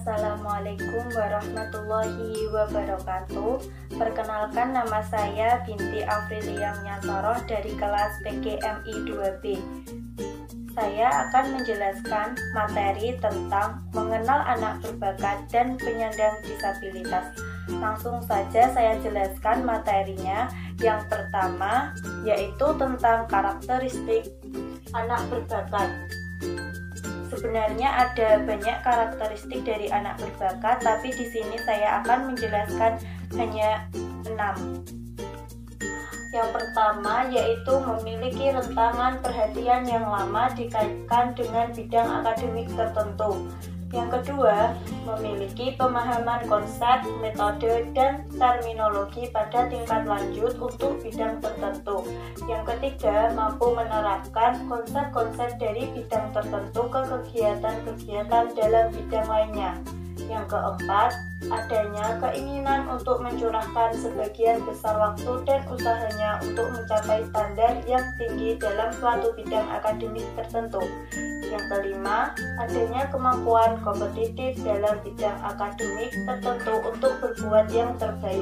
Assalamualaikum warahmatullahi wabarakatuh. Perkenalkan, nama saya Binti Afrilia Nyasoroh dari kelas PGMI 2B. Saya akan menjelaskan materi tentang mengenal anak berbakat dan penyandang disabilitas. Langsung saja saya jelaskan materinya. Yang pertama yaitu tentang karakteristik anak berbakat. Sebenarnya ada banyak karakteristik dari anak berbakat, tapi di sini saya akan menjelaskan hanya 6. Yang pertama yaitu memiliki rentangan perhatian yang lama dikaitkan dengan bidang akademik tertentu. Yang kedua, memiliki pemahaman konsep, metode, dan terminologi pada tingkat lanjut untuk bidang tertentu. Yang ketiga, mampu menerapkan konsep-konsep dari bidang tertentu ke kegiatan-kegiatan dalam bidang lainnya. Yang keempat, adanya keinginan untuk mencurahkan sebagian besar waktu dan usahanya untuk mencapai standar yang tinggi dalam suatu bidang akademik tertentu. Yang kelima, adanya kemampuan kompetitif dalam bidang akademik tertentu untuk berbuat yang terbaik.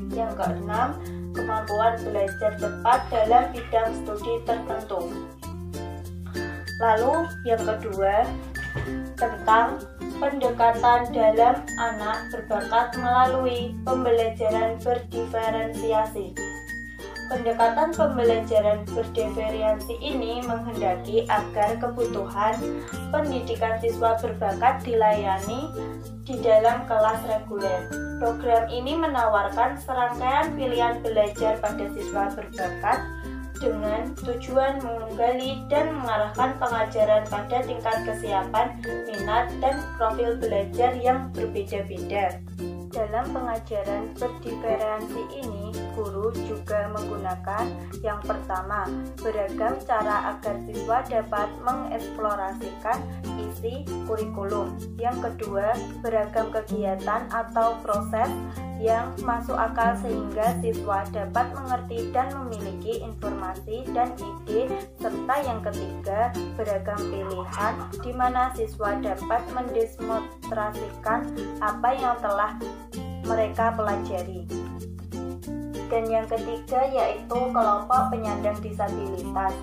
Yang keenam, kemampuan belajar cepat dalam bidang studi tertentu. Lalu yang kedua, tentang pendekatan dalam anak berbakat melalui pembelajaran berdiferensiasi. Pendekatan pembelajaran berdiferensiasi ini menghendaki agar kebutuhan pendidikan siswa berbakat dilayani di dalam kelas reguler. Program ini menawarkan serangkaian pilihan belajar pada siswa berbakat dengan tujuan menggali dan mengarahkan pengajaran pada tingkat kesiapan, minat, dan profil belajar yang berbeda-beda. Dalam pengajaran berdiferensi ini, guru juga menggunakan yang pertama, beragam cara agar siswa dapat mengeksplorasikan isi kurikulum. Yang kedua, beragam kegiatan atau proses yang masuk akal sehingga siswa dapat mengerti dan memiliki informasi dan ide, serta yang ketiga, beragam pilihan di mana siswa dapat mendemonstrasikan apa yang telah mereka pelajari. Dan yang ketiga yaitu kelompok penyandang disabilitas.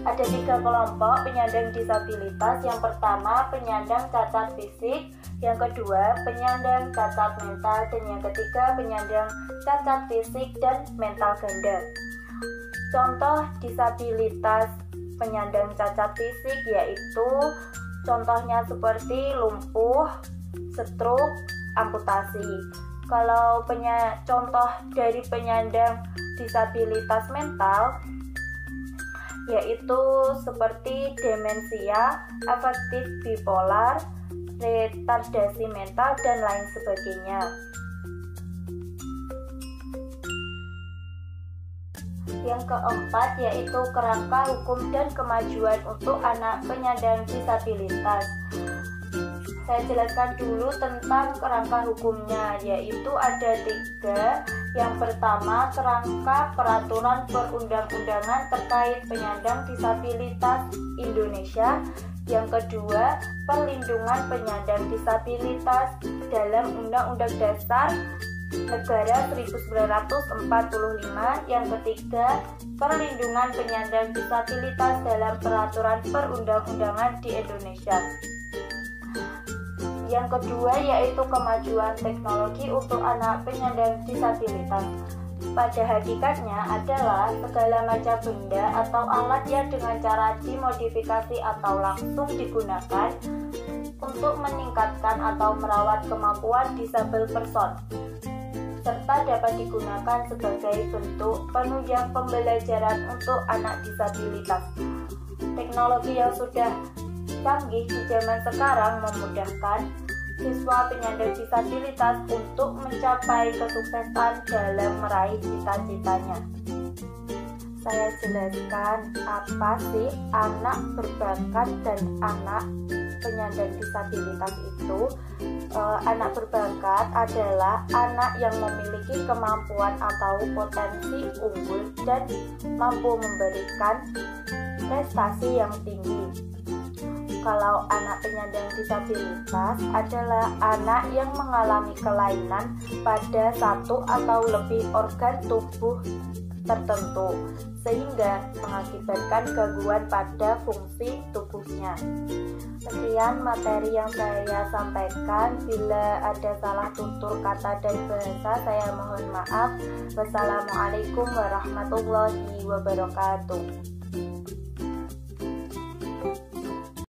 Ada 3 kelompok penyandang disabilitas. Yang pertama, penyandang cacat fisik. Yang kedua, penyandang cacat mental. Dan yang ketiga, penyandang cacat fisik dan mental ganda. Contoh disabilitas penyandang cacat fisik yaitu contohnya seperti lumpuh, stroke, amputasi. Kalau contoh dari penyandang disabilitas mental yaitu seperti demensia, afektif bipolar, retardasi mental, dan lain sebagainya. Yang keempat yaitu kerangka hukum dan kemajuan untuk anak penyandang disabilitas. Saya jelaskan dulu tentang kerangka hukumnya, yaitu ada 3. Yang pertama, kerangka peraturan perundang-undangan terkait penyandang disabilitas Indonesia. Yang kedua, perlindungan penyandang disabilitas dalam Undang-Undang Dasar Negara 1945. Yang ketiga, perlindungan penyandang disabilitas dalam peraturan perundang-undangan di Indonesia. Yang kedua yaitu kemajuan teknologi untuk anak penyandang disabilitas. Pada hakikatnya adalah segala macam benda atau alat yang dengan cara dimodifikasi atau langsung digunakan untuk meningkatkan atau merawat kemampuan disabel person, serta dapat digunakan sebagai bentuk penunjang pembelajaran untuk anak disabilitas. Teknologi yang sudah canggih di zaman sekarang memudahkan siswa penyandang disabilitas untuk mencapai kesuksesan dalam meraih cita-citanya. Saya jelaskan apa sih anak berbakat dan anak penyandang disabilitas itu. Anak berbakat adalah anak yang memiliki kemampuan atau potensi unggul dan mampu memberikan prestasi yang tinggi. Kalau anak penyandang disabilitas adalah anak yang mengalami kelainan pada satu atau lebih organ tubuh tertentu, sehingga mengakibatkan gangguan pada fungsi tubuhnya. Sekian materi yang saya sampaikan. Bila ada salah tutur kata dan bahasa, saya mohon maaf. Wassalamualaikum warahmatullahi wabarakatuh.